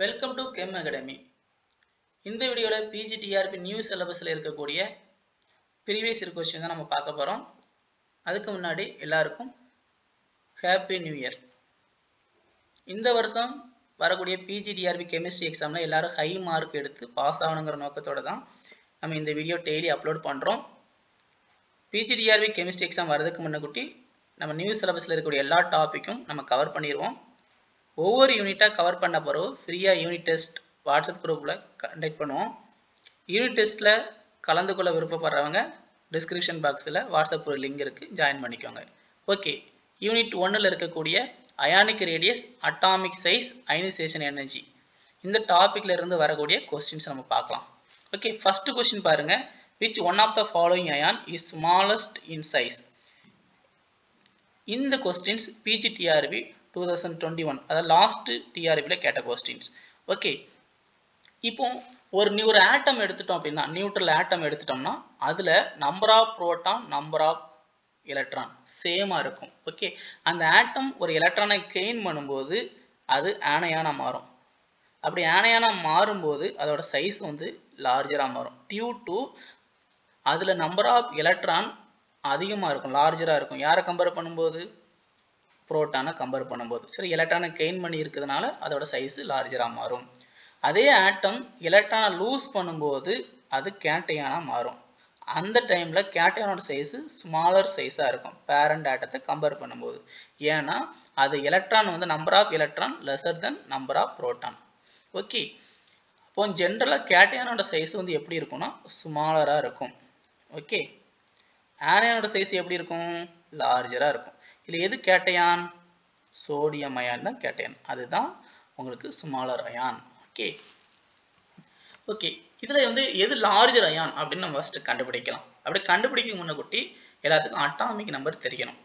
Welcome to gem academy. இந்த வீடியோவில் PGTRB new சிலபஸில் இருக்கக்கூடிய ப்ரீவியஸ் இயர் கொஸ்டின் தான் நம்ம பார்க்க போகிறோம். அதுக்கு முன்னாடி எல்லாருக்கும் ஹாப்பி நியூ இயர். இந்த வருஷம் வரக்கூடிய பிஜிடிஆர்பி கெமிஸ்ட்ரி எக்ஸாமில் எல்லாரும் ஹை மார்க் எடுத்து பாஸ் ஆகணுங்கிற நோக்கத்தோடு தான் நம்ம இந்த வீடியோ டெய்லி அப்லோட் பண்ணுறோம். பிஜிடிஆர்பி கெமிஸ்ட்ரி எக்ஸாம் வரதுக்கு முன்னக்கூட்டி நம்ம நியூ சிலபஸில் இருக்கக்கூடிய எல்லா டாப்பிக்கும் நம்ம கவர் பண்ணிடுவோம். ஒவ்வொரு யூனிட்டாக கவர் பண்ண பிறகு ஃப்ரீயாக யூனிட் டெஸ்ட் வாட்ஸ்அப் குரூப்பில் கண்டக்ட் பண்ணுவோம். யூனிட் டெஸ்ட்டில் கலந்து கொள்ள விருப்பப்படுறவங்க டிஸ்கிரிப்ஷன் பாக்ஸில் வாட்ஸ்அப் ஒரு லிங்க் இருக்குது, ஜாயின் பண்ணிக்கோங்க. ஓகே, யூனிட் 1ல் இருக்கக்கூடிய ionic radius, atomic size, ionization energy, இந்த டாப்பிக்கில் இருந்து வரக்கூடிய கொஸ்டின்ஸ் நம்ம பார்க்கலாம். ஓகே, ஃபஸ்ட்டு கொஸ்டின் பாருங்கள். Which one of the following ion is smallest in size? இந்த கொஸ்டின்ஸ் பிஜிடிஆர்பி 2021, அதாவது லாஸ்ட் டிஆர்பியில் கேட்ட கொஸ்டின்ஸ். ஓகே, இப்போ ஒரு ஆட்டம் எடுத்துட்டோம் அப்படின்னா, நியூட்ரல் ஆட்டம் எடுத்துட்டோம்னா அதில் number of proton, number of electron சேமாக இருக்கும். ஓகே, அந்த ஆட்டம் ஒரு எலக்ட்ரானை கெயின் பண்ணும்போது அது ஆனையானா மாறும். அப்படி ஆனையானா மாறும்போது அதோட சைஸ் வந்து லார்ஜராக மாறும். டியூ டு அதில் நம்பர் ஆஃப் எலக்ட்ரான் அதிகமாக இருக்கும், லார்ஜராக இருக்கும். யாரை கம்பேர் பண்ணும்போது? புரோட்டானை கம்பேர் பண்ணும்போது. சரி, எலக்ட்ரானை கெயின் பண்ணி இருக்கிறதுனால அதோட சைஸு லார்ஜராக மாறும். அதே ஆட்டம் எலக்ட்ரானை லூஸ் பண்ணும்போது அது கேட்டையானாக மாறும். அந்த டைமில் கேட்டையானோட சைஸு ஸ்மாலர் சைஸாக இருக்கும் பேரண்ட் ஆட்டத்தை கம்பேர் பண்ணும்போது. ஏன்னா அது எலக்ட்ரான் வந்து number of electron lesser than number of proton. Okay, அப்போ ஜென்ரலாக கேட்டையானோட சைஸ் வந்து எப்படி இருக்கும்னா ஸ்மாலராக இருக்கும். ஓகே, ஆனையானோட சைஸ் எப்படி இருக்கும்? லார்ஜராக இருக்கும். இதில் எது கேட்டையான்? சோடியம் அயான் தான் கேட்டையான். அதுதான் உங்களுக்கு ஸ்மாலர் அயான். ஓகே ஓகே, இதில் வந்து எது லார்ஜர் அயான் அப்படின்னு நம்ம ஃபஸ்ட்டு கண்டுபிடிக்கலாம். அப்படி கண்டுபிடிக்க முன்னக்கூட்டி எல்லாத்துக்கும் அட்டாமிக் நம்பர் தெரியணும்.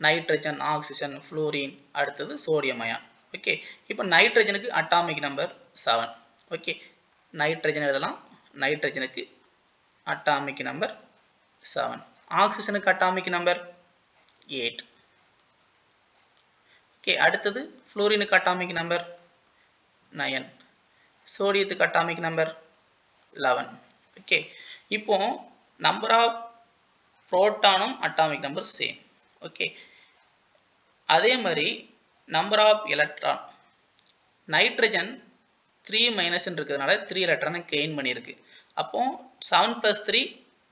நைட்ரஜன், ஆக்சிஜன், ஃப்ளோரின், அடுத்தது சோடியம் அயான். ஓகே, இப்போ நைட்ரஜனுக்கு அட்டாமிக் நம்பர் 7. ஓகே, நைட்ரஜன் எழுதலாம். நைட்ரஜனுக்கு அட்டாமிக் நம்பர் 7. ஆக்சிஜனுக்கு அட்டாமிக் நம்பர் 8. ஓகே, அடுத்தது ஃப்ளோரினுக்கு அட்டாமிக் நம்பர் 9. சோடியத்துக்கு அட்டாமிக் நம்பர் 11. ஓகே, இப்போ நம்பர் ஆஃப் புரோட்டானும் அட்டாமிக் நம்பர் சேம். ஓகே, அதே மாதிரி நம்பர் ஆஃப் எலக்ட்ரான், நைட்ரஜன் 3- இருக்கிறதுனால 3 எலக்ட்ரானை கெயின் பண்ணியிருக்கு. அப்போ 7 + 3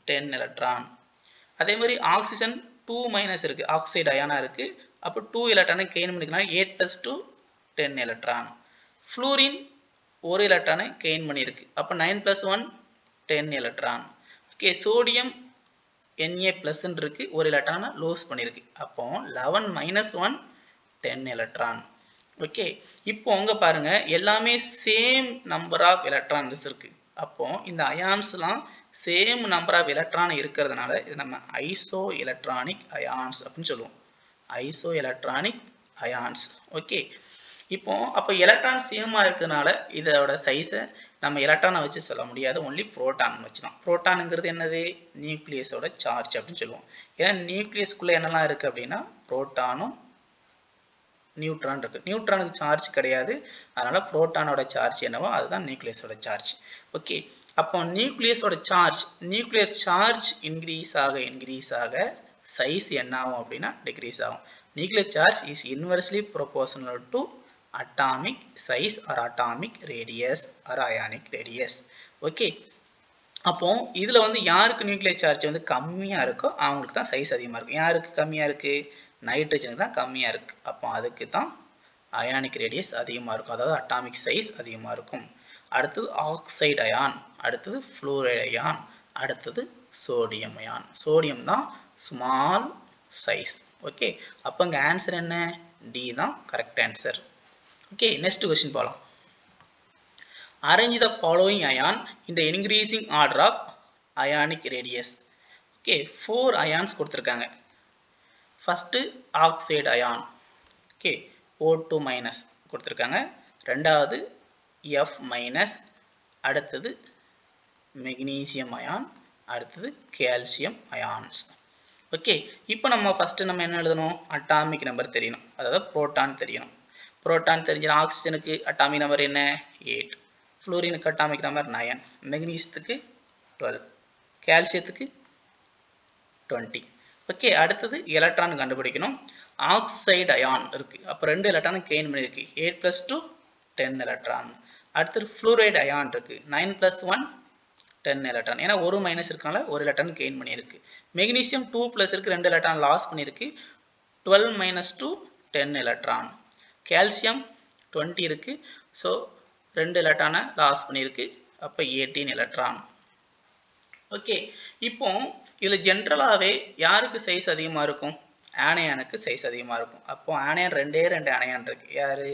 10 எலக்ட்ரான். அதே மாதிரி ஆக்சிஜன் 2- இருக்குது, ஆக்சைடு அயானாக இருக்குது. அப்போ 2 எலக்ட்ரானை கெயின் பண்ணிக்கலாம். 8 + 2 10 எலக்ட்ரான். ஃப்ளூரின் 1 எலக்ட்ரானை கெயின் பண்ணியிருக்கு. அப்போ 9 + 1 10 எலக்ட்ரான். ஓகே, சோடியம் Na+ இருக்கு, 1 எலக்ட்ரானை லூஸ் பண்ணியிருக்கு. அப்போ 11 - 1 10 எலக்ட்ரான். ஓகே, இப்போ அங்கே பாருங்கள், எல்லாமே சேம் நம்பர் ஆஃப் எலக்ட்ரான்ஸ் இருக்குது. அப்போ இந்த அயான்ஸ்லாம் சேம் நம்பர் ஆஃப் எலக்ட்ரான் இருக்கிறதுனால இது நம்ம ஐசோ எலக்ட்ரானிக் அயான்ஸ் அப்படின்னு சொல்லுவோம். Iso electronic ions. ஓகே, இப்போ அப்போ எலக்ட்ரான் சேமாக இருக்கிறதுனால இதோட சைஸை நம்ம எலக்ட்ரானை வச்சு சொல்ல முடியாது, ஒன்லி புரோட்டான் வச்சு தான். புரோட்டானுங்கிறது என்னது? நியூக்ளியஸோட சார்ஜ் அப்படின்னு சொல்லுவோம். ஏன்னா நியூக்ளியஸ்குள்ளே என்னெல்லாம் இருக்குது அப்படின்னா புரோட்டானும் நியூட்ரான் இருக்குது. நியூட்ரானுக்கு சார்ஜ் கிடையாது, அதனால் புரோட்டானோட சார்ஜ் என்னவோ அதுதான் நியூக்ளியஸோட சார்ஜ். ஓகே, அப்போ நியூக்ளியஸோட சார்ஜ், நியூக்ளியர் சார்ஜ் இன்க்ரீஸ் ஆக சைஸ் என்ன ஆகும் அப்படின்னா டிக்ரீஸ் ஆகும். Nuclear charge is inversely proportional to atomic size or atomic radius or ionic radius. Okay, அப்போ இதில் வந்து யாருக்கு நியூக்ளியர் சார்ஜ் வந்து கம்மியாக இருக்கோ அவங்களுக்கு தான் சைஸ் அதிகமாக இருக்கும். யாருக்கு கம்மியாக இருக்குது? நைட்ரஜனுக்கு தான் கம்மியாக இருக்குது. அப்போ அதுக்கு தான் அயானிக் ரேடியஸ் அதிகமாக இருக்கும், அதாவது அட்டாமிக் சைஸ் அதிகமாக இருக்கும். அடுத்தது ஆக்சைடு அயான், அடுத்தது ஃப்ளூரைடு அயான், அடுத்தது சோடியம் அயான். சோடியம் தான் ஸ்மால் சைஸ். ஓகே, அப்போ இங்கே ஆன்சர் என்ன? டி தான் correct answer. Okay, next question போகலாம். Arrange the following ion in the increasing order of ionic radius. Okay, 4 ions கொடுத்துருக்காங்க. First oxide ion. Okay, O2- கொடுத்துருக்காங்க. ரெண்டாவது F-, அடுத்தது மெக்னீசியம் அயான், அடுத்தது கால்சியம் அயான்ஸ். ஓகே, இப்போ நம்ம ஃபஸ்ட்டு என்ன எழுதணும்? அட்டாமிக் நம்பர் தெரியணும், அதாவது புரோட்டான் தெரியணும். புரோட்டான் தெரிஞ்ச ஆக்சிஜனுக்கு அட்டாமிக் நம்பர் என்ன 8, ஃப்ளூரினுக்கு அட்டாமிக் நம்பர் 9, மெக்னீசியத்துக்கு 12, கால்சியத்துக்கு 20. ஓகே, அடுத்தது எலக்ட்ரான் கண்டுபிடிக்கணும். ஆக்சைடு அயான் இருக்கு, அப்போ 2 எலக்ட்ரான் கெயின் பண்ணியிருக்கு, 8 + 2 10 எலக்ட்ரான். அடுத்தது ஃப்ளூரைடு அயான் இருக்கு, 9 + 1 10 எலக்ட்ரான். ஏன்னா ஒரு மைனஸ் இருக்கனால ஒரு எலக்ட்ரான் கெயின் பண்ணியிருக்கு. மெக்னீசியம் 2+ இருக்கு, 2 எலக்ட்ரான் லாஸ் பண்ணியிருக்கு, 12 - 2 10 எலக்ட்ரான். கால்சியம் 20 இருக்கு, ஸோ 2 எலக்ட்ரானை லாஸ் பண்ணியிருக்கு, அப்போ 18 எலக்ட்ரான். ஓகே, இப்போ இதில் ஜென்ரலாகவே யாருக்கு சைஸ் அதிகமாக இருக்கும்? ஆனையானுக்கு சைஸ் அதிகமாக இருக்கும். அப்போ ஆனையான் 2 அணையான் இருக்கு, யார்?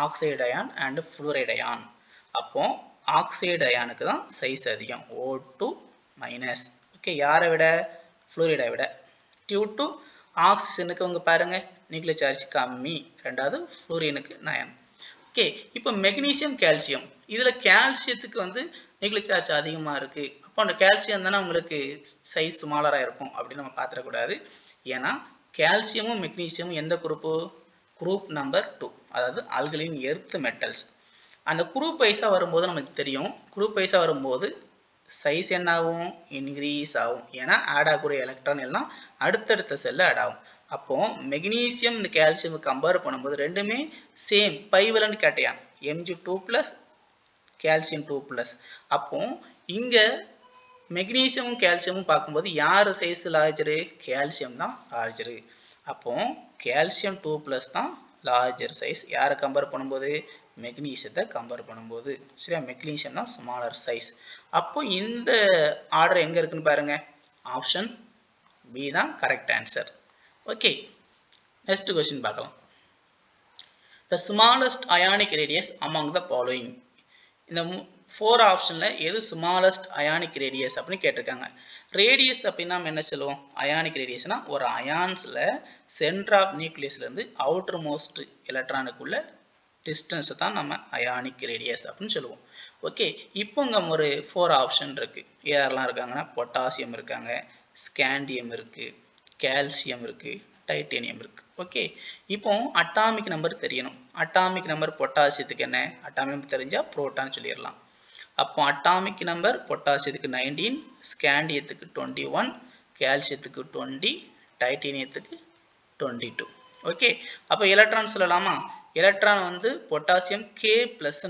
Oxide ion and fluoride ion. அப்போ ஆக்சைடு அயானுக்கு தான் சைஸ் அதிகம், O2-. ஓகே, யாரை விட? ஃப்ளூரைடை விட. டியூ டு ஆக்சிஜனுக்கு உங்க பாருங்க நியூக்ளியர் சார்ஜ் கம்மி, ரெண்டாவது ஃப்ளூரினுக்கு 9. ஓகே, இப்போ மெக்னீசியம் கால்சியம், இதில் கால்சியத்துக்கு வந்து நியூக்ளியர் சார்ஜ் அதிகமாக இருக்குது. அப்போ அந்த கால்சியம் தானே உங்களுக்கு சைஸ் ஸ்மாலராக இருக்கும் அப்படின்னு நம்ம பார்த்துடக்கூடாது. ஏன்னா கால்சியமும் மெக்னீசியமும் எந்த குரூப்பு? குரூப் நம்பர் 2, அதாவது ஆல்கலைன் எர்த் மெட்டல்ஸ். அந்த குரூப் வைஸாக வரும்போது நமக்கு தெரியும், குரூப் வைஸாக வரும்போது சைஸ் என்ன ஆகும்? இன்க்ரீஸ் ஆகும். ஏன்னா ஆட் ஆகக்கூடிய எலக்ட்ரான் எல்லாம் அடுத்தடுத்த செல்ல ஆட் ஆகும். அப்போ மெக்னீசியம் இந்த கால்சியம் கம்பேர் பண்ணும்போது ரெண்டுமே சேம் பைவலண்ட் கேட்டையான், Mg2+, கால்சியம் 2+. அப்போ இங்க மெக்னீசியமும் கால்சியமும் பார்க்கும்போது யார் சைஸ் லார்ஜரு? கால்சியம் தான் லார்ஜரு. அப்போ கால்சியம் 2+ தான் லார்ஜர் சைஸ், யாரை கம்பேர் பண்ணும்போது? மெக்னீசியத்தை கம்பேர் பண்ணும்போது. சரியா, மெக்னீசியம் தான் ஸ்மாலர் சைஸ். அப்போ இந்த ஆர்டர் எங்க இருக்குன்னு பாருங்க, ஆப்ஷன் பி தான் correct answer. Okay, next question பார்க்கலாம். The smallest ionic radius among the following. இந்த 4 ஆப்ஷன்ல எது ஸ்மாலஸ்ட் அயானிக் ரேடியஸ் அப்படின்னு கேட்டிருக்காங்க. ரேடியஸ் அப்படின்னா நம்ம என்ன சொல்லுவோம்? அயானிக் ரேடியஸ்னா ஒரு அயான்ஸ்ல சென்டர் ஆஃப் நியூக்ளியஸ்ல இருந்து அவுட்டர் மோஸ்ட் எலக்ட்ரானுக்குள்ள டிஸ்டன்ஸ் தான் நம்ம அயானிக் ரேடியஸ் அப்படின்னு சொல்லுவோம். ஓகே, இப்போ இங்கே ஒரு 4 ஆப்ஷன் இருக்கு. யாரெல்லாம் இருக்காங்கன்னா பொட்டாசியம் இருக்காங்க, ஸ்காண்டியம் இருக்கு, கால்சியம் இருக்கு, டைட்டேனியம் இருக்கு. ஓகே, இப்போ அட்டாமிக் நம்பர் தெரியணும். அட்டாமிக் நம்பர் பொட்டாசியத்துக்கு என்ன? அட்டாமிக் நம்பர் தெரிஞ்சா புரோட்டான் சொல்லிடலாம். அப்போ அட்டாமிக் நம்பர் பொட்டாசியத்துக்கு 19, ஸ்காண்டியத்துக்கு 21, கால்சியத்துக்கு 20, டைட்டேனியத்துக்கு 22. ஓகே, அப்போ எலக்ட்ரான் சொல்லலாமா? எலக்ட்ரான் வந்து பொட்டாசியம் K+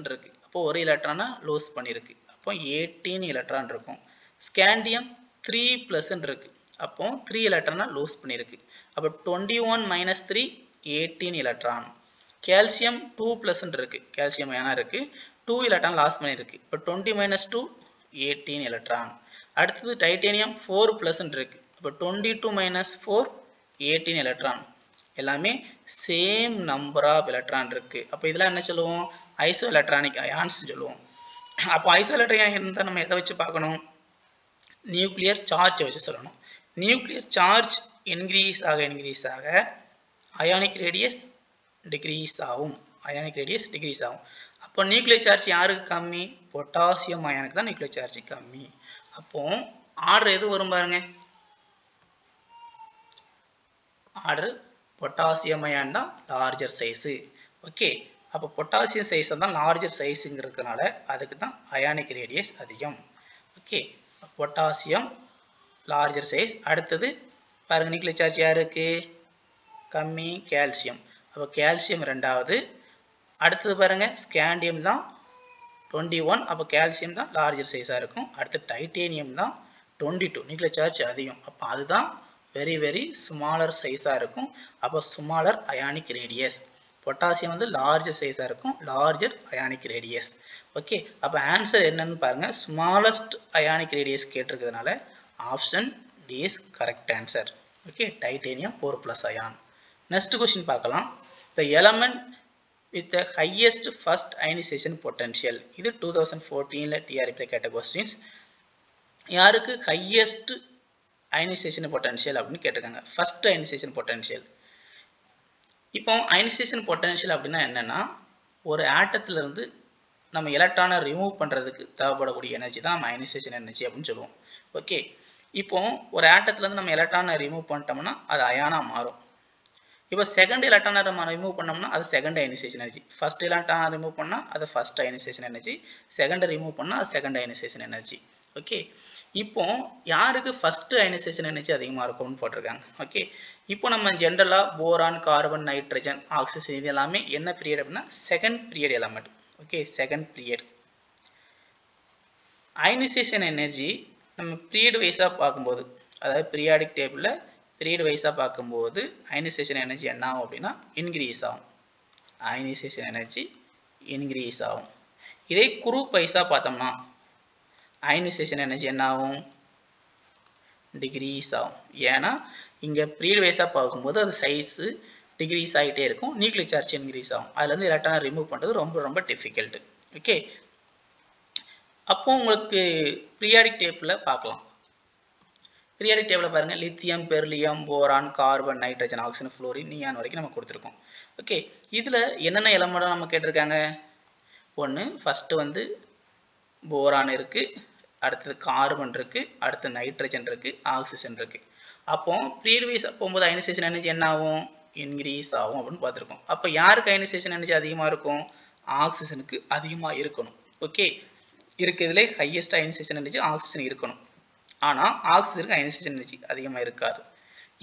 இருக்கு, அப்போ ஒரு எலக்ட்ரானை லூஸ் பண்ணியிருக்கு, அப்போ 18 எலக்ட்ரான் இருக்கும். ஸ்காண்டியம் 3+ இருக்கு, அப்போ 3 எலக்ட்ரானை லூஸ் பண்ணியிருக்கு, அப்போ 21 - 3 18 எலக்ட்ரான். கால்சியம் 2+ இருக்கு, கால்சியம் அயனா இருக்கு, 2 எலக்ட்ரான் லாஸ் பண்ணியிருக்கு, இப்போ 20 - 2 18 எலக்ட்ரான். அடுத்தது டைட்டேனியம் 4+ இருக்கு, அப்போ 22 - 4 18 எலக்ட்ரான். எல்லாமே சேம் நம்பர் ஆஃப் எலக்ட்ரான் இருக்கு. அப்போ இதெல்லாம் என்ன சொல்லுவோம்? ஐசோ எலக்ட்ரானிக் அயான்ஸ் சொல்லுவோம். அப்போ ஐசோ எலக்ட்ரானிக் அயான் இருந்தால் நம்ம எதை வச்சு பார்க்கணும்? நியூக்ளியர் சார்ஜை வச்சு சொல்லணும். நியூக்ளியர் சார்ஜ் இன்க்ரீஸ் ஆக அயானிக் ரேடியஸ் டிக்ரீஸ் ஆகும், அப்போ நியூக்ளியர் சார்ஜ் யாருக்கு கம்மி? பொட்டாசியம் அயானுக்கு தான் நியூக்ளியர் சார்ஜ் கம்மி. அப்போ ஆர்டர் எது வரும் பாருங்க, ஆர்டர் பொட்டாசியம் அயான் தான் லார்ஜர் சைஸு. ஓகே, அப்போ பொட்டாசியம் சைஸ் தான் லார்ஜர் சைஸுங்கிறதுனால அதுக்கு தான் அயானிக் ரேடியஸ் அதிகம். Okay, potassium larger size. அடுத்தது பாருங்க, நியூக்ளியர் சார்ஜ் யாருக்கு கம்மி? கால்சியம், அப்போ கால்சியம் ரெண்டாவது. அடுத்தது பாருங்க, ஸ்காண்டியம் தான் 21, அப்போ கால்சியம் தான் லார்ஜர் சைஸாக இருக்கும். அடுத்து டைட்டேனியம் தான் 22, நியூக்ளியர் சார்ஜ் அதிகம், அப்போ அதுதான் வெரி வெரி ஸ்மாலர் சைஸாக இருக்கும். அப்போ ஸ்மாலர் அயானிக் ரேடியஸ். பொட்டாசியம் வந்து லார்ஜர் சைஸாக இருக்கும், லார்ஜர் அயானிக் ரேடியஸ். ஓகே, அப்போ ஆன்சர் என்னன்னு பாருங்க, ஸ்மாலஸ்ட் அயானிக் ரேடியஸ் கேட்டிருக்கிறதுனால option D is correct answer. Okay, titanium 4+ ion. Next question பார்க்கலாம். The element with the highest first ionization potential. இது 2014ல டிஆர்பில கேட்ட கொஸ்டின்ஸ். யாருக்கு ஹையஸ்ட் அயனைசேஷன் பொட்டன்ஷியல் அப்படின்னு கேட்டிருக்காங்க. First ionisation potential. இப்போ அயனைசேஷன் பொட்டன்ஷியல் அப்படின்னா என்னன்னா, ஒரு ஆட்டத்துல இருந்து நம்ம எலக்ட்ரானை ரிமூவ் பண்ணுறதுக்கு தேவைப்படக்கூடிய எனர்ஜி தான் நம்ம அயனைசேஷன் எனர்ஜி அப்படின்னு சொல்லுவோம். ஓகே, இப்போ ஒரு ஆட்டத்துல இருந்து நம்ம எலக்ட்ரானை ரிமூவ் பண்ணிட்டோம்னா அது அயானா மாறும். இப்போ செகண்ட் எலக்ட்ரானை நம்ம ரிமூவ் பண்ணோம்னா அது செகண்ட் அயனைசேஷன் எனர்ஜி. ஃபர்ஸ்ட் எலக்ட்ரானை ரிமூவ் பண்ணால் அது first ionisation energy. Second remove பண்ணால் அது செகண்ட் அயனைசேஷன் எனர்ஜி. ஓகே, இப்போ யாருக்கு ஃபர்ஸ்ட் அயனைசேஷன் எனர்ஜி அதிகமாக இருக்கும்னு போட்டிருக்காங்க. ஓகே, இப்போ நம்ம ஜென்ரலாக போரான், கார்பன், நைட்ரஜன், ஆக்சிஜன் இது எல்லாமே என்ன பீரியட் அப்படின்னா second period element. Okay, second period. Ionisation energy நம்ம பீரியட் வைஸாக பார்க்கும்போது, அதாவது பீரியாடிக் டேபிளில் பீரியட் வைஸாக பார்க்கும்போது அயனைசேஷன் எனர்ஜி என்ன ஆகும் அப்படின்னா இன்க்ரீஸ் ஆகும். அயனைசேஷன் எனர்ஜி இன்க்ரீஸ் ஆகும். இதே குரூப் வைஸாக பார்த்தோம்னா அயனைசேஷன் எனர்ஜி என்ன ஆகும்? டிக்ரீஸ் ஆகும். ஏன்னா இங்கே பீரியட் வைஸாக பார்க்கும்போது அது சைஸு டிக்ரீஸ் ஆகிட்டே இருக்கும், நியூக்ளியர் சார்ஜ் இன்க்ரீஸ் ஆகும். அதுலேருந்து எலக்ட்ரானை ரிமூவ் பண்ணுறது ரொம்ப ரொம்ப டிஃபிகல்ட்டு. ஓகே, அப்போ உங்களுக்கு பீரியாடிக் டேபிளில் பார்க்கலாம். பீரியாடிக் டேபிளில் பாருங்கள், lithium, beryllium, boron, carbon, nitrogen, oxygen, fluorine, neon வரைக்கும் நம்ம கொடுத்துருக்கோம். ஓகே, இதில் என்னென்ன எலமெண்ட்டாக நம்ம கேட்டிருக்காங்க? ஒன்று ஃபஸ்ட்டு வந்து போரான் இருக்குது, அடுத்தது கார்பன் இருக்குது, அடுத்து நைட்ரஜன் இருக்குது, ஆக்சிஜன் இருக்குது. அப்போ ப்ரீவியஸாக போகும்போது அயனைசேஷன் எனர்ஜி என்ன ஆகும்? இன்க்ரீஸ் ஆகும் அப்படின்னு பார்த்துருக்கோம். அப்போ யாருக்கு அயனைசேஷன் எனர்ஜி அதிகமாக இருக்கும்? ஆக்சிஜனுக்கு அதிகமாக இருக்கணும். ஓகே, இருக்கிறதுலே ஹையஸ்ட் அயனைசேஷன் எனர்ஜி ஆக்சிஜன் இருக்கணும். ஆனால் ஆக்சிஜனுக்கு அயனைசேஷன் எனர்ஜி அதிகமாக இருக்காது.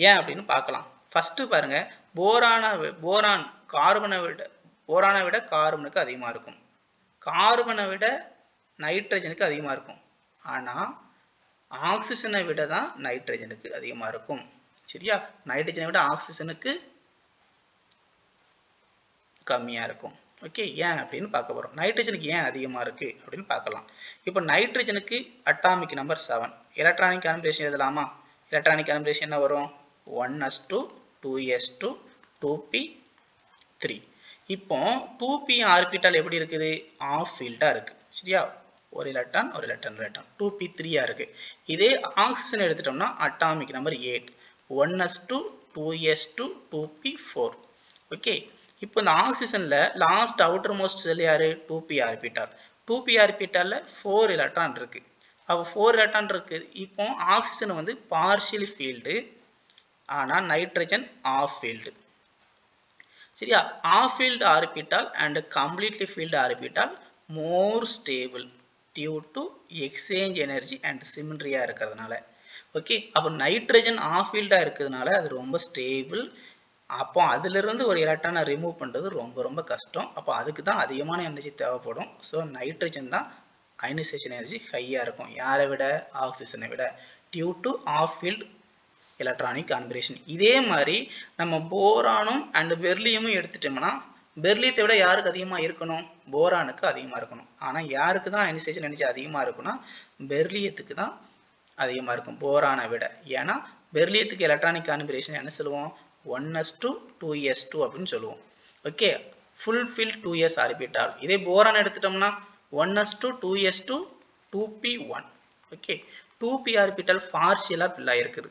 ஏன் அப்படின்னு பார்க்கலாம். ஃபஸ்ட்டு பாருங்கள், போரான் கார்பனை விட கார்பனுக்கு அதிகமாக இருக்கும், கார்பனை விட நைட்ரஜனுக்கு அதிகமாக இருக்கும். ஆனால் ஆக்சிஜனை விட தான் நைட்ரஜனுக்கு அதிகமாக இருக்கும். சரியா? நைட்ரஜனை விட ஆக்சிஜனுக்கு கம்மியாக இருக்கும். ஓகே, ஏன் அப்படின்னு பார்க்க போகிறோம். நைட்ரஜனுக்கு ஏன் அதிகமாக இருக்குது அப்படின்னு பார்க்கலாம். இப்போ நைட்ரஜனுக்கு அட்டாமிக் நம்பர் 7. எலக்ட்ரானிக் கான்பினேஷன் எழுதலாமா? எலக்ட்ரானிக் கான்பினேஷன் என்ன வரும்? 1s2 2s2 2p3. இப்போ 2p ஆர்பிட்டால் எப்படி இருக்குது? ஆஃப் ஃபீல்டாக இருக்குது. சரியா? ஒரு எலக்ட்ரான் 2p3 இருக்குது. இதே ஆக்சிஜன் எடுத்துட்டோம்னா atomic number 8. 1s2 2s2 2p4. Okay, இப்போ இந்த ஆக்சிஜனில் லாஸ்ட் அவுட்டர் மோஸ்ட் செல் யார்? 2p orbital. 2p ஆர்பிட்டாலில் 4 எலக்ட்ரான் இருக்குது. அப்போ 4 எலக்ட்ரான் இருக்குது. இப்போ ஆக்சிஜன் வந்து பார்ஷியல் ஃபீல்டு, ஆனால் நைட்ரஜன் ஆஃப் ஃபீல்டு. சரியா? Half filled orbital and completely filled orbital more stable due to exchange energy and சிமெட்ரியாக இருக்கிறதுனால. ஓகே, அப்போ நைட்ரஜன் ஆஃப் ஃபீல்டாக இருக்கிறதுனால அது ரொம்ப ஸ்டேபிள். அப்போ அதிலிருந்து ஒரு எலக்ட்ரானை ரிமூவ் பண்ணுறது ரொம்ப ரொம்ப கஷ்டம். அப்போ அதுக்கு தான் அதிகமான எனர்ஜி தேவைப்படும். ஸோ நைட்ரஜன் தான் அயனைசேஷன் எனர்ஜி ஹையாக இருக்கும். யாரை விட? ஆக்சிஜனை விட, due to half filled electronic combination. இதே மாதிரி நம்ம போரானும் அண்ட் பெர்லியமும் எடுத்துட்டோம்னா பெர்லியத்தை விட யாருக்கு அதிகமாக இருக்கணும்? போரானுக்கு அதிகமாக இருக்கணும். ஆனால் யாருக்கு தான் அயனைசேஷன் எனர்ஜி அதிகமாக இருக்குன்னா பெர்லியத்துக்கு தான் அதிகமாக இருக்கும் போரானை விட. ஏன்னா பெர்லியத்துக்கு எலக்ட்ரானிக் கான்பினேஷன் என்ன சொல்லுவோம்? 1s2 2s2 அப்படின்னு சொல்லுவோம். Okay, full fill 2s orbital. இதே போரான் எடுத்துட்டோம்னா 1s2 2s2 2p1. Okay, 2p orbital பார்ஷியலாக fill ஆகிருக்குது.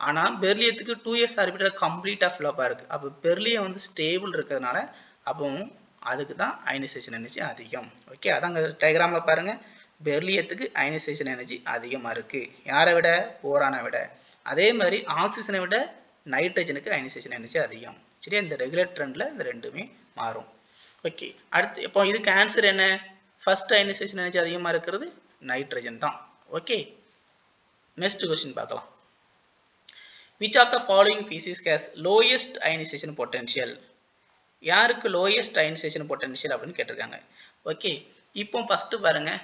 ஆனால் பெர்லியத்துக்கு 2s ஆர்பிட்டால் கம்ப்ளீட்டாக ஃபில்லப்பாக இருக்குது. அப்போ பெர்லியம் வந்து ஸ்டேபிள் இருக்கிறதுனால அப்போ அதுக்கு தான் அயனைசேஷன் எனர்ஜி அதிகம். ஓகே, அதாங்க டயக்ராமில் பாருங்கள், பெர்லியத்துக்கு அயனைசேஷன் எனர்ஜி அதிகமாக இருக்குது. யாரை விட? போரானை விட. அதே மாதிரி ஆக்சிஜனை விட நைட்ரஜனுக்கு அயனைசேஷன் எனர்ஜி அதிகம். சரியா? இந்த ரெகுலர் ட்ரெண்டில் இந்த ரெண்டுமே மாறும். ஓகே, அடுத்து இப்போ இதுக்கு ஆன்சர் என்ன? ஃபர்ஸ்ட் அயனைசேஷன் எனர்ஜி அதிகமாக இருக்கிறது நைட்ரஜன் தான். ஓகே, நெக்ஸ்ட் கொஸ்டின் பார்க்கலாம். Which of the following species has lowest ionization potential? யாருக்கு லோயஸ்ட் அயனைசேஷன் பொட்டன்ஷியல் அப்படின்னு கேட்டிருக்காங்க. ஓகே, இப்போ ஃபஸ்ட்டு பாருங்கள்,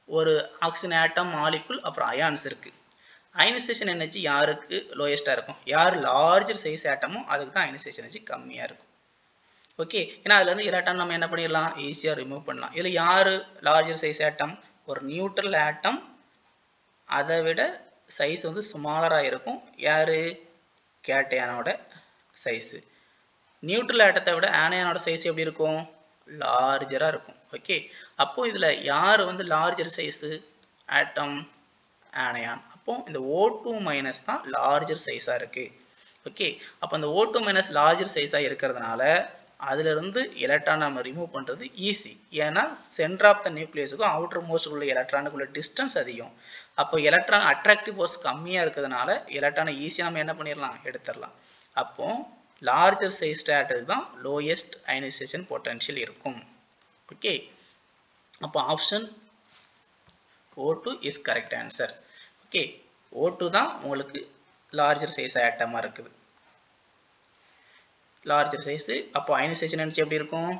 ஒரு ஆக்சிஜன் ஆட்டம், மாலிகுல், அப்புறம் அயான்ஸ் இருக்குது. அயனைசேஷன் எனர்ஜி யாருக்கு லோயஸ்ட்டாக இருக்கும்? யார் லார்ஜர் சைஸ் ஆட்டமோ அதுக்கு தான் அயனைசேஷன் எனர்ஜி கம்மியாக இருக்கும். ஓகே, ஏன்னா அதுலேருந்து எலக்ட்ரான் நம்ம என்ன பண்ணிடலாம்? ஈஸியாக ரிமூவ் பண்ணலாம். இதில் யார் லார்ஜர் சைஸ் ஆட்டம்? ஒரு நியூட்ரல் ஆட்டம், அதை விட சைஸ் வந்து ஸ்மாலராக இருக்கும். யார்? கேட்டையானோட சைஸு. நியூட்ரல் ஆட்டத்தை விட ஆனையானோட சைஸ் எப்படி இருக்கும்? லார்ஜராக இருக்கும். ஓகே, அப்போது இதில் யார் வந்து லார்ஜர் சைஸு ஆட்டம்? ஆனையான். அப்போ இந்த O2 மைனஸ் தான் லார்ஜர் சைஸாக இருக்குது. ஓகே, அப்போ அந்த O2 மைனஸ் லார்ஜர் சைஸாக இருக்கிறதுனால அதிலிருந்து எலக்ட்ரான் நம்ம ரிமூவ் பண்ணுறது ஈஸி. ஏன்னா சென்டர் ஆஃப் த நியூக்ளியஸுக்கும் அவுட்டர் மோஸ்ட்டுக்குள்ள எலக்ட்ரானுக்குள்ள டிஸ்டன்ஸ் அதிகம். அப்போ எலக்ட்ரான் அட்ராக்டிவ் ஃபோர்ஸ் கம்மியாக இருக்கிறதுனால எலக்ட்ரானை ஈஸியாக நம்ம என்ன பண்ணிடலாம்? எடுத்துடலாம். அப்போது லார்ஜர் சைஸ் ஸ்ட்ராட்டஜி தான் லோயஸ்ட் அயனைசேஷன் பொட்டன்ஷியல் இருக்கும். ஓகே, அப்போ option O2 is correct answer. Okay, O2 தான் உங்களுக்கு லார்ஜர் சைஸ் ஆட்டமாக இருக்குது. லார்ஜர் சைஸு, அப்போ அயனைசேஷன் எனர்ஜி எப்படி இருக்கும்?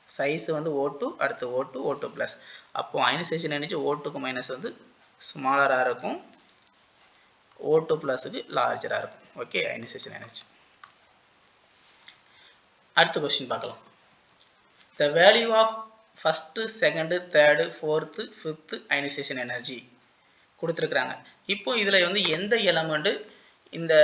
சைஸ் வந்து O2, அடுத்து O2, O2 ப்ளஸ். அப்போ அயனைசேஷன் எனர்ஜி O2க்கு மைனஸ் வந்து ஸ்மாலராக இருக்கும், O2 ப்ளஸுக்கு லார்ஜராக இருக்கும். Okay, ionization energy. அடுத்த கொஸ்டின் பார்க்கலாம். The value of first, second, third, fourth, fifth ionization energy கொடுத்துருக்குறாங்க. இப்போ இதில் வந்து எந்த எலமெண்ட்டு இந்த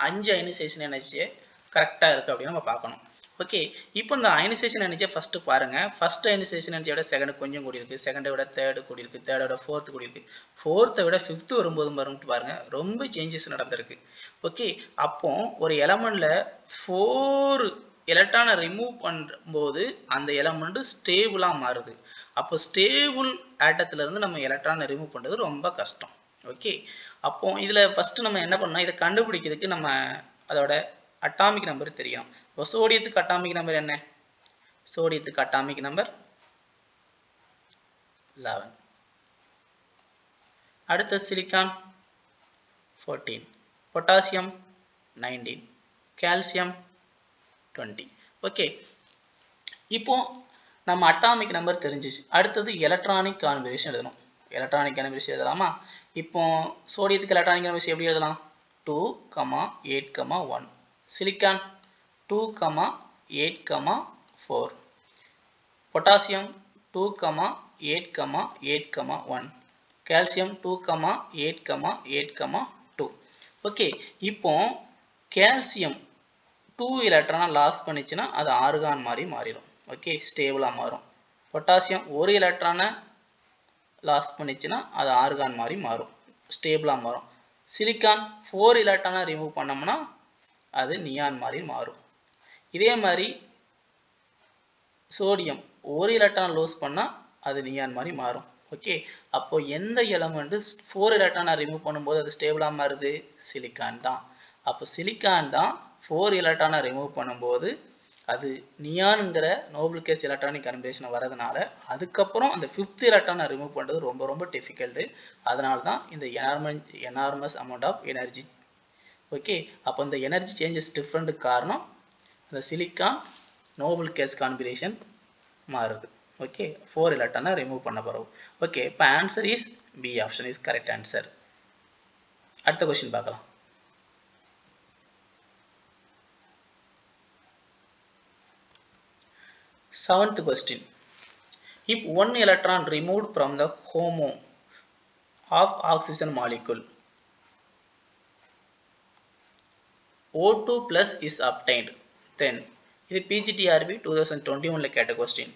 5 அயனைசேஷன் எனர்ஜியை கரெக்டாக இருக்குது அப்படின்னு நம்ம பார்க்கணும். ஓகே, இப்போ இந்த அயனைசேஷன் எனர்ஜியை ஃபஸ்ட்டு பாருங்கள். ஃபஸ்ட் அயனைசேஷன் எனர்ஜியை விட செகண்டு கொஞ்சம் கூடி இருக்குது, செகண்டை விட தேர்டு கூடி இருக்குது, தேர்டை விட ஃபோர்த்து கூடி இருக்குது, ஃபோர்த்தை விட ஃபிஃப்த்து வரும்போது மறுபடியும் பாருங்கள் ரொம்ப சேஞ்சஸ் நடந்திருக்கு. ஓகே, அப்போ ஒரு எலமெண்ட்டில் 4 எலக்ட்ரானை ரிமூவ் பண்ணும்போது அந்த எலமெண்ட்டு ஸ்டேபிளாக மாறுது. அப்போ ஸ்டேபிள் ஆட்டத்திலேருந்து நம்ம எலக்ட்ரானை ரிமூவ் பண்ணுறது ரொம்ப கஷ்டம். ஓகே, அப்போ இதில் ஃபஸ்ட்டு நம்ம என்ன பண்ணோம், இதை கண்டுபிடிக்கிறதுக்கு நம்ம அதோட அட்டாமிக் நம்பர் தெரியும். இப்போ சோடியத்துக்கு அட்டாமிக் நம்பர் என்ன? சோடியத்துக்கு அட்டாமிக் நம்பர் 11. அடுத்த சிலிக்கான் 14, பொட்டாசியம் 19, கால்சியம் 20. ஓகே, இப்போ நம்ம அட்டாமிக் நம்பர் தெரிஞ்சிச்சு. அடுத்தது எலக்ட்ரானிக் கான்ஃபிகரேஷன் எழுதணும். எலக்ட்ரானிக் கான்ஃபிகரேஷன் எழுதலாமா? இப்போ சோடியத்துக்கு எலக்ட்ரானிக் கான்ஃபிகரேஷன் எப்படி எழுதலாம்? 2, 8, 1. சிலிக்கான் 2, 8, 4. பொட்டாசியம் 2, 8, 8, 1. கால்சியம் 2, 8, 8, 2. ஓகே, இப்போ கால்சியம் 2 எலக்ட்ரானை லாஸ் பண்ணிச்சுன்னா அது ஆர்கான் மாதிரி மாறிடும். ஓகே, ஸ்டேபிளாக மாறும். பொட்டாசியம் 1 எலக்ட்ரானை லாஸ் பண்ணிச்சுன்னா அது ஆர்கான் மாதிரி மாறும், ஸ்டேபிளாக மாறும். சிலிக்கான் 4 எலக்ட்ரானை ரிமூவ் பண்ணோம்னா அது நியான் மாதிரி மாறும். இதே மாதிரி சோடியம் 1 எலக்ட்ரான் லூஸ் பண்ணால் அது நியான் மாதிரி மாறும். ஓகே, அப்போ எந்த எலமெண்ட்டு 4 எலக்ட்ரானை ரிமூவ் பண்ணும்போது அது ஸ்டேபிளாக மாறுது? சிலிக்கான் தான். அப்போ சிலிக்கான் தான் 4 எலக்ட்ரானை ரிமூவ் பண்ணும்போது அது நியானுங்கிற நோபல் கேஸ் எலக்ட்ரானிக் கான்ஃபிகரேஷன் வரதுனால அதுக்கப்புறம் அந்த 5th எலக்ட்ரானை ரிமூவ் பண்ணுறது ரொம்ப ரொம்ப டிஃபிகல்ட்டு. அதனால தான் இந்த enormous amount of energy. Okay, அப்போ இந்த எனர்ஜி சேஞ்சஸ் டிஃப்ரெண்ட்டுக்கு காரணம் இந்த சிலிக்கான் நோபல் கேஸ் கான்ஃபிகரேஷன் மாறுது. ஓகே, 4 எலக்ட்ரானை ரிமூவ் பண்ண போகிறோம். ஓகே, இப்போ answer is B option is correct answer. அடுத்த கொஸ்டின் பார்க்கலாம். Seventh question. If 1 electron removed from the HOMO of oxygen molecule, O2 plus is obtained, then இது PGTRB 2021 கேட்ட question.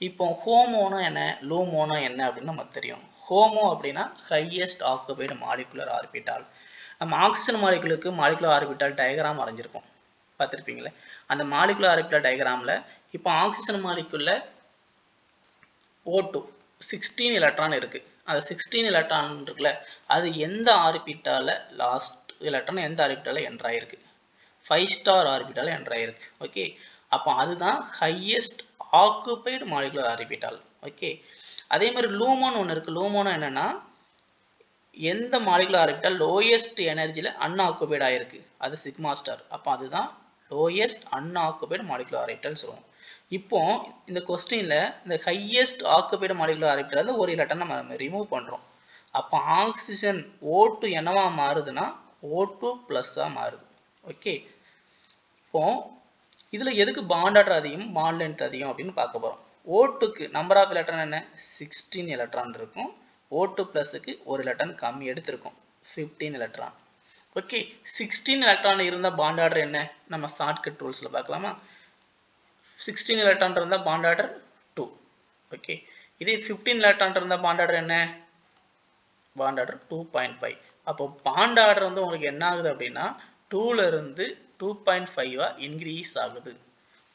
இப்போ ஹோமோனா என்ன, லூமோனா என்ன அப்படின்னு நமக்கு தெரியும். ஹோமோ அப்படின்னா ஹையஸ்ட் ஆக்குபைடு மாலிகுலர் ஆர்பிட்டால். நம்ம ஆக்சிஜன் மாலிகுலுக்கு மாலிகுலர் ஆர்பிட்டால் டயக்ராம் வரைஞ்சிருப்போம், பார்த்துருப்பீங்களே. அந்த மாலிகுலர் ஆர்பிட்டால் டயக்ராமில் இப்போ ஆக்சிஜன் மாலிகுலில் O2 16 எலக்ட்ரான் இருக்குது. அந்த 16 எலக்ட்ரான் இருக்குல்ல, அது எந்த ஆர்பிட்டாலில் லாஸ்ட் எலக்ட்ரான் எந்த ஆர்பிட்டாலில் என்ட்ராயிருக்கு? 5 ஸ்டார் ஆர்பிட்டாலில் என்ட்ராயிருக்கு. ஓகே, அப்போ அதுதான் highest occupied molecular orbital. Okay, அதே மாதிரி லூமோன்னு ஒன்று இருக்குது. லூமோனா என்னென்னா எந்த மாலிகுலர் ஆர்பிட்டால் லோயஸ்ட் எனர்ஜியில் அன்ஆக்குபைடு ஆகிருக்கு, அது சிக்மா ஸ்டார். அப்போ அதுதான் லோயஸ்ட் அன்ஆக்குபைடு மாலிகுலர் ஆர்பிட்டால் சொல்லுவோம். இப்போ இந்த கொஸ்டினில் இந்த ஹையஸ்ட் ஆக்குபைடு மாலிகுலர் ஆர்பிட்டால் ஒரு எலக்ட்ரான் நம்ம ரிமூவ் பண்ணுறோம். அப்போ ஆக்சிஜன் O2 என்னவா மாறுதுன்னா O2 ப்ளஸ்ஸாக மாறுது. ஓகே, இப்போ இதில் எதுக்கு பாண்ட் ஆர்டர் அதிகம், பாண்ட் லென்த் அதிகம் அப்படின்னு பார்க்க போகிறோம். O2க்கு நம்பர் ஆஃப் எலக்ட்ரான் என்ன, 16 எலக்ட்ரான் இருக்கும். O2 ப்ளஸுக்கு ஒரு எலக்ட்ரான் கம்மி எடுத்திருக்கும், 15 எலக்ட்ரான். ஓகே, 16 எலக்ட்ரான் இருந்தால் பாண்ட் ஆர்டர் என்ன, நம்ம ஷார்ட்கட் டூல்ஸில் பார்க்கலாமா. 16 எலக்ட்ரான் இருந்தால் பாண்ட் ஆர்டர் 2. ஓகே, இதே 15 எலக்ட்ரான் இருந்தால் பாண்ட் ஆர்டர் என்ன, பாண்ட் ஆர்டர் 2.5. அப்போ பாண்ட் ஆர்டர் வந்து உங்களுக்கு என்ன ஆகுது அப்படின்னா 2ல இருந்து 2.5 இன்க்ரீஸ் ஆகுது.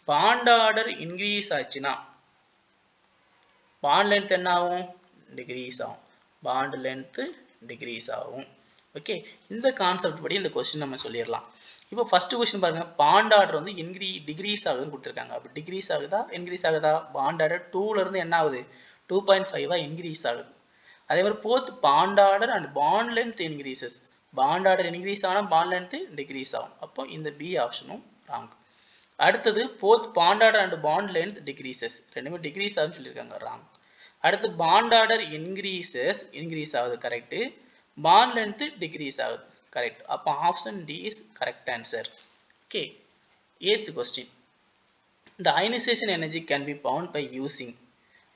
பாண்ட் ஆர்டர் இன்க்ரீஸ் ஆச்சுன்னா பாண்ட் லென்த் என்ன ஆகும், டிக்ரீஸ் ஆகும். பாண்ட் லென்த் டிக்ரீஸ் ஆகும். ஓகே, இந்த கான்செப்ட் படி இந்த கொஸ்டின் நம்ம சொல்லிடலாம். இப்போ ஃபர்ஸ்ட் கொஸ்டின் பாருங்க, பாண்ட் ஆர்டர் வந்து டிகிரீஸ் ஆகுதுன்னு கொடுத்துருக்காங்க. அப்போ டிகிரீஸ் ஆகுதா இன்க்ரீஸ் ஆகுதா? பாண்ட் ஆர்டர் 2ல இருந்து என்ன ஆகுது 2.5 இன்க்ரீஸ் ஆகுது. அதே மாதிரி both bond order and bond length increases. Bond order increase ஆனால் பாண்ட் லென்த் டிக்ரீஸ் ஆகும். அப்போ இந்த பி ஆப்ஷனும் ராங். அடுத்தது both bond order and bond length decreases, ரெண்டுமே டிக்ரீஸ் ஆகுதுன்னு சொல்லியிருக்காங்க, ராங். அடுத்து பாண்ட் ஆர்டர் இன்க்ரீஸ் ஆகுது, கரெக்டு. பாண்ட் லென்த் டிக்ரீஸ் ஆகுது, கரெக்ட். அப்போ option D is correct answer. Okay, 8th question. The ionization energy can be found by using.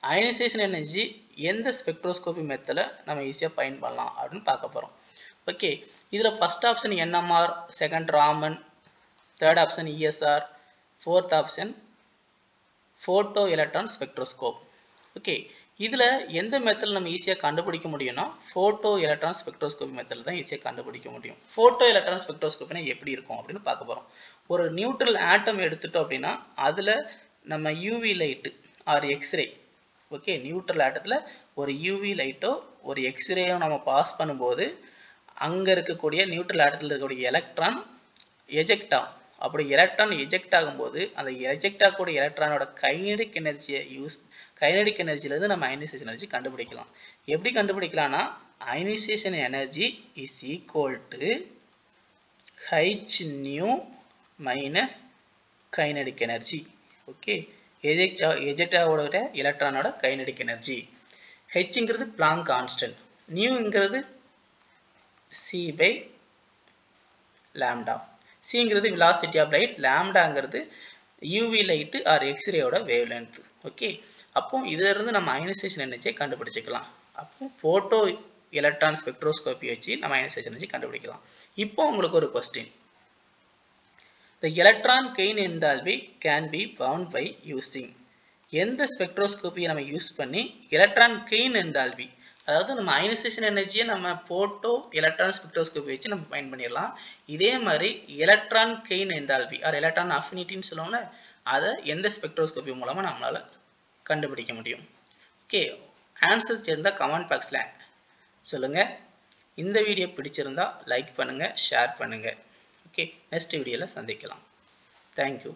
Ionization energy எந்த spectroscopy மெத்தடில் நம்ம ஈஸியாக பயன் பண்ணலாம் அப்படின்னு பார்க்க போகிறோம். ஓகே, இதில் first option NMR, second Raman, third option ESR, fourth option photo electron spectroscope. Okay, இதில் எந்த மெத்தடில் நம்ம ஈஸியாக கண்டுபிடிக்க முடியும்னா ஃபோட்டோ எலக்ட்ரான் ஸ்பெக்ட்ரோஸ்கோபி மெத்தடில் தான் ஈஸியாக கண்டுபிடிக்க முடியும். ஃபோட்டோ எலக்ட்ரான் ஸ்பெக்ட்ரோஸ்கோப்பினா எப்படி இருக்கும் அப்படின்னு பார்க்க போகிறோம். ஒரு நியூட்ரல் ஆட்டம் எடுத்துட்டோம் அப்படின்னா அதில் நம்ம UV light or X ray, okay, neutral ஆட்டத்தில் ஒரு யூவி லைட்டோ ஒரு எக்ஸ்ரேயோ நம்ம பாஸ் பண்ணும்போது அங்கே இருக்கக்கூடிய நியூட்ரல் ஆட்டத்தில் இருக்கக்கூடிய எலக்ட்ரான் எஜெக்ட் ஆகும். அப்படி எலக்ட்ரான் எஜெக்ட் ஆகும்போது அந்த எஜெக்ட் ஆகக்கூடிய எலக்ட்ரானோட கைனடிக் எனர்ஜிலேருந்து நம்ம அயனைசேஷன் எனர்ஜி கண்டுபிடிக்கலாம். எப்படி கண்டுபிடிக்கலாம்னா ionisation energy is equal to H nu minus kinetic energy. Okay, எஜெக்டாவோட எலக்ட்ரானோட கைனடிக் எனர்ஜி. ஹெச்ங்கிறது பிளாங்க் கான்ஸ்டன்ட், நியூங்கிறது சி பை லாம்டா, சிங்கிறது வெலாசிட்டி ஆஃப் லைட், லாம்டாங்கிறது யூவி லைட்டு ஆர் எக்ஸ்ரேயோட வேவ் லென்த். ஓகே, அப்போ இதிலிருந்து நம்ம அயனைசேஷன் எனர்ஜியை கண்டுபிடிச்சிக்கலாம். அப்போ ஃபோட்டோ எலக்ட்ரான் ஸ்பெக்ட்ரோஸ்கோப்பி வச்சு நம்ம அயனைசேஷன் எனர்ஜி கண்டுபிடிக்கலாம். இப்போ உங்களுக்கு ஒரு question. The electron gain enthalpy can be found by using. எந்த ஸ்பெக்ட்ரோஸ்கோப்பியை நம்ம யூஸ் பண்ணி எலக்ட்ரான் கெயின் என்தால்பி, அதாவது நம்ம அயனைசேஷன் எனர்ஜியை நம்ம போட்டோ எலக்ட்ரான் ஸ்பெக்ட்ரோஸ்கோப்பி வச்சு நம்ம ஃபைண்ட் பண்ணிடலாம். இதே மாதிரி electron gain enthalpy or electron அஃபினிட்டின்னு சொல்லுவாங்கல்ல, அதை எந்த ஸ்பெக்ட்ரோஸ்கோப்பி மூலமாக நம்மளால் கண்டுபிடிக்க முடியும். ஓகே, ஆன்சர்ஸ் இருந்தால் கமெண்ட் பாக்ஸில் சொல்லுங்கள். இந்த வீடியோ பிடிச்சிருந்தால் லைக் பண்ணுங்கள், ஷேர் பண்ணுங்கள். ஓகே, நெக்ஸ்ட் வீடியோவில் சந்திக்கலாம். தேங்க்யூ.